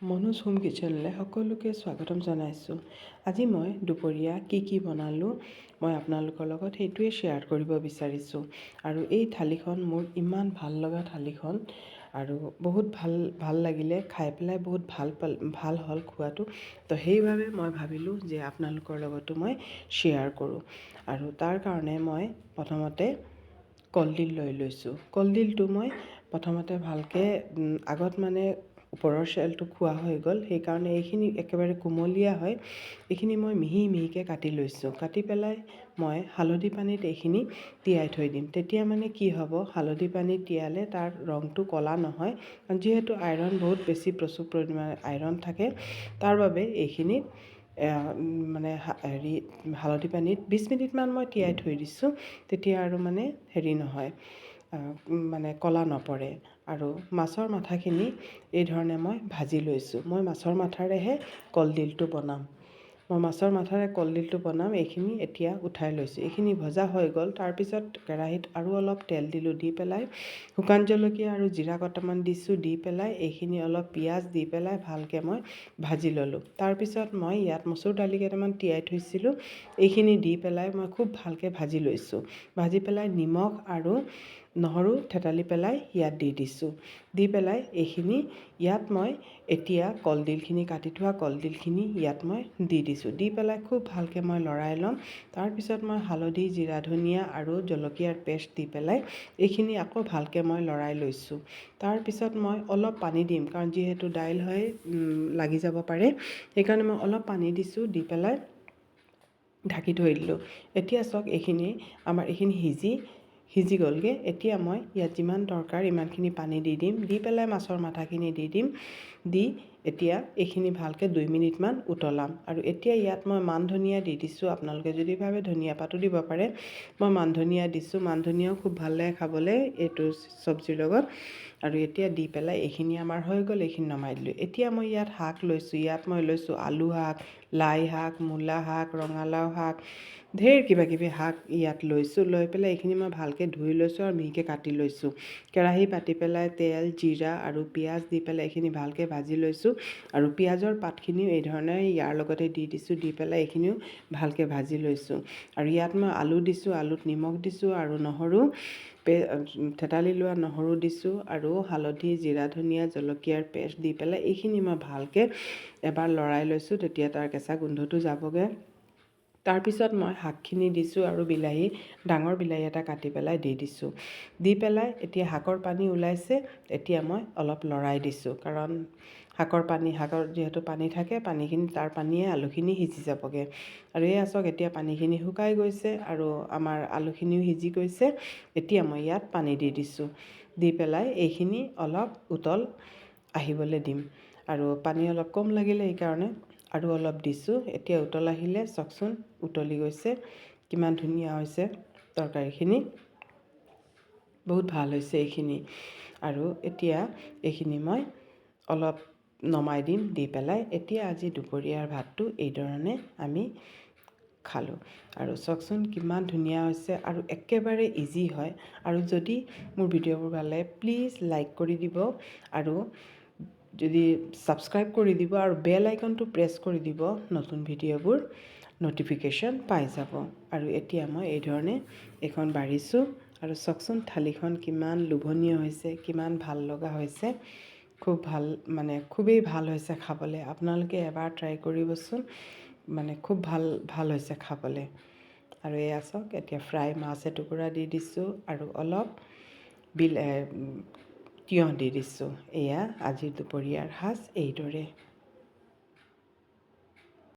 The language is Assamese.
মনোজ হোম কিচেনলৈ সকলোকে স্বাগতম জনাইছোঁ। আজি মই দুপৰীয়া কি বনালোঁ মই আপোনালোকৰ লগত সেইটোৱে শ্বেয়াৰ কৰিব বিচাৰিছোঁ। আৰু এই থালিখন মোৰ ইমান ভাল লগা থালিখন আৰু বহুত ভাল লাগিলে খাই পেলাই বহুত ভাল হ'ল খোৱাটো। তো সেইবাবে মই ভাবিলোঁ যে আপোনালোকৰ লগতো মই শ্বেয়াৰ কৰোঁ। আৰু তাৰ কাৰণে মই প্ৰথমতে কলডিল লৈ লৈছোঁ। কলডিলটো মই প্ৰথমতে ভালকৈ আগত মানে ওপৰৰ চেলটো খোৱা হৈ গ'ল, সেইকাৰণে এইখিনি একেবাৰে কুমলীয়া হয়। এইখিনি মই মিহিকৈ কাটি লৈছোঁ। কাটি পেলাই মই হালধি পানীত এইখিনি তিয়াই থৈ দিম। তেতিয়া মানে কি হ'ব, হালধি পানীত তিয়ালে তাৰ ৰংটো ক'লা নহয়। যিহেতু আইৰণ বহুত বেছি প্ৰচুৰ পৰিমাণে আইৰণ থাকে, তাৰ বাবে এইখিনি মানে হালধি পানীত 20 মিনিটমান মই তিয়াই থৈ দিছোঁ। তেতিয়া আৰু মানে নহয়, মানে ক'লা নপৰে। আৰু মাছৰ মাথাখিনি এই ধৰণে মই ভাজি লৈছোঁ। মই মাছৰ মাথাৰেহে কলডিলটো বনাম। এইখিনি এতিয়া উঠাই লৈছোঁ। এইখিনি ভজা হৈ গ'ল। তাৰপিছত কেৰাহীত আৰু অলপ তেল দিলোঁ, দি পেলাই শুকান জলকীয়া আৰু জিৰা কেইটামান দিছোঁ, দি পেলাই এইখিনি অলপ পিঁয়াজ দি পেলাই ভালকৈ মই ভাজি ল'লোঁ। তাৰপিছত মই ইয়াত মচুৰ দালি কেইটামান তিয়াই থৈছিলোঁ, এইখিনি দি পেলাই মই খুব ভালকৈ ভাজি লৈছোঁ। ভাজি পেলাই নিমখ আৰু নহৰু থেতালি পেলাই ইয়াত দি দিছোঁ। দি পেলাই এইখিনি ইয়াত মই এতিয়া কাটি থোৱা কলডিলখিনি ইয়াত মই দি দিছোঁ। দি পেলাই খুব ভালকৈ মই লৰাই ল'ম। তাৰপিছত মই হালধি, জিৰা, ধনিয়া আৰু জলকীয়াৰ পেষ্ট দি পেলাই এইখিনি আকৌ ভালকৈ মই লৰাই লৈছোঁ। তাৰপিছত মই অলপ পানী দিম, কাৰণ যিহেতু দাইল হয় লাগি যাব পাৰে, সেইকাৰণে মই অলপ পানী দিছোঁ। দি পেলাই ঢাকি থৈ দিলোঁ। এতিয়া চাওক, আমাৰ এইখিনি সিজি গ'লগৈ। এতিয়া মই ইয়াত যিমান দৰকাৰ ইমানখিনি পানী দি দিম। দি পেলাই মাছৰ মাথাখিনি দি দিম। দি এতিয়া এইখিনি ভালকৈ 2 মিনিটমান উতলাম। আৰু এতিয়া ইয়াত মই মান ধনিয়া দি দিছোঁ। আপোনালোকে যদি ভাবে ধনিয়া পাতো দিব পাৰে। মই মান ধনিয়া দিছোঁ। মান ধনিয়াও খুব ভাল লাগে খাবলৈ এইটো চব্জিৰ লগত। আৰু এতিয়া দি পেলাই এইখিনি আমাৰ হৈ গ'ল, এইখিনি নমাই দিলোঁ। এতিয়া মই ইয়াত শাক লৈছোঁ। ইয়াত মই লৈছোঁ আলু শাক, লাই শাক, মূলা শাক, ৰঙালাও শাক, ঢেৰ কিবাকিবি শাক ইয়াত লৈছোঁ। লৈ পেলাই এইখিনি মই ভালকৈ ধুই লৈছোঁ আৰু মিহিকৈ কাটি লৈছোঁ। কেৰাহী পাতি পেলাই তেল, জিৰা আৰু পিঁয়াজ দি পেলাই এইখিনি ভালকৈ ভাজি লৈছোঁ। আৰু পিঁয়াজৰ পাতখিনিও এই ধৰণে ইয়াৰ লগতে দি দিছোঁ। দি পেলাই এইখিনিও ভালকৈ ভাজি লৈছোঁ। আৰু ইয়াত মই আলু দিছোঁ, আলুত নিমখ দিছোঁ আৰু থেতালি লোৱা নহৰু দিছোঁ আৰু হালধি, জিৰা, ধনিয়া, জলকীয়াৰ পেষ্ট দি পেলাই এইখিনি মই ভালকৈ এবাৰ লৰাই লৈছোঁ। তেতিয়া তাৰ কেঁচা গোন্ধটো যাবগৈ। তাৰপিছত মই শাকখিনি দিছোঁ আৰু ডাঙৰ বিলাহী এটা কাটি পেলাই দি দিছোঁ। দি পেলাই এতিয়া শাকৰ পানী ওলাইছে। এতিয়া মই অলপ লৰাই দিছোঁ, কাৰণ শাকৰ যিহেতু পানী থাকে, তাৰ পানীয়ে আলুখিনি সিজি যাবগৈ। আৰু এই চাওক, এতিয়া পানীখিনি শুকাই গৈছে আৰু আমাৰ আলুখিনিও সিজি গৈছে। এতিয়া মই ইয়াত পানী দি দিছোঁ। দি পেলাই এইখিনি অলপ উতল আহিবলৈ দিম। আৰু পানী অলপ কম লাগিলে সেইকাৰণে আৰু অলপ দিছোঁ। এতিয়া উতল আহিলে চাওকচোন, উতলি গৈছে, কিমান ধুনীয়া হৈছে তৰকাৰীখিনি। বহুত ভাল হৈছে এইখিনি। আৰু এতিয়া এইখিনি মই অলপ নমাই দিম। দি পেলাই এতিয়া আজি দুপৰীয়াৰ ভাতটো এই ধৰণে আমি খালোঁ। আৰু চাওকচোন কিমান ধুনীয়া হৈছে আৰু একেবাৰে ইজি হয়। আৰু যদি মোৰ ভিডিঅ'বোৰ ভাল লাগে, প্লিজ লাইক কৰি দিব আৰু যদি ছাবস্ক্ৰাইব কৰি দিব আৰু বেল আইকনটো প্ৰেছ কৰি দিব, নতুন ভিডিঅ'বোৰ ন'টিফিকেশ্যন পাই যাব। আৰু এতিয়া মই এই ধৰণে এইখন বাঢ়িছোঁ। আৰু চাওকচোন থালিখন কিমান লোভনীয় হৈছে, কিমান ভাল লগা হৈছে। খুবেই ভাল হৈছে খাবলৈ। আপোনালোকে এবাৰ ট্ৰাই কৰিবচোন, খুব ভাল হৈছে খাবলৈ। আৰু এয়া চাওক, এতিয়া ফ্ৰাই মাছ এটুকুৰা দি দিছোঁ আৰু অলপ তিয়ঁহ দি দিছোঁ। এয়া আজিৰ দুপৰীয়াৰ সাজ এইদৰে।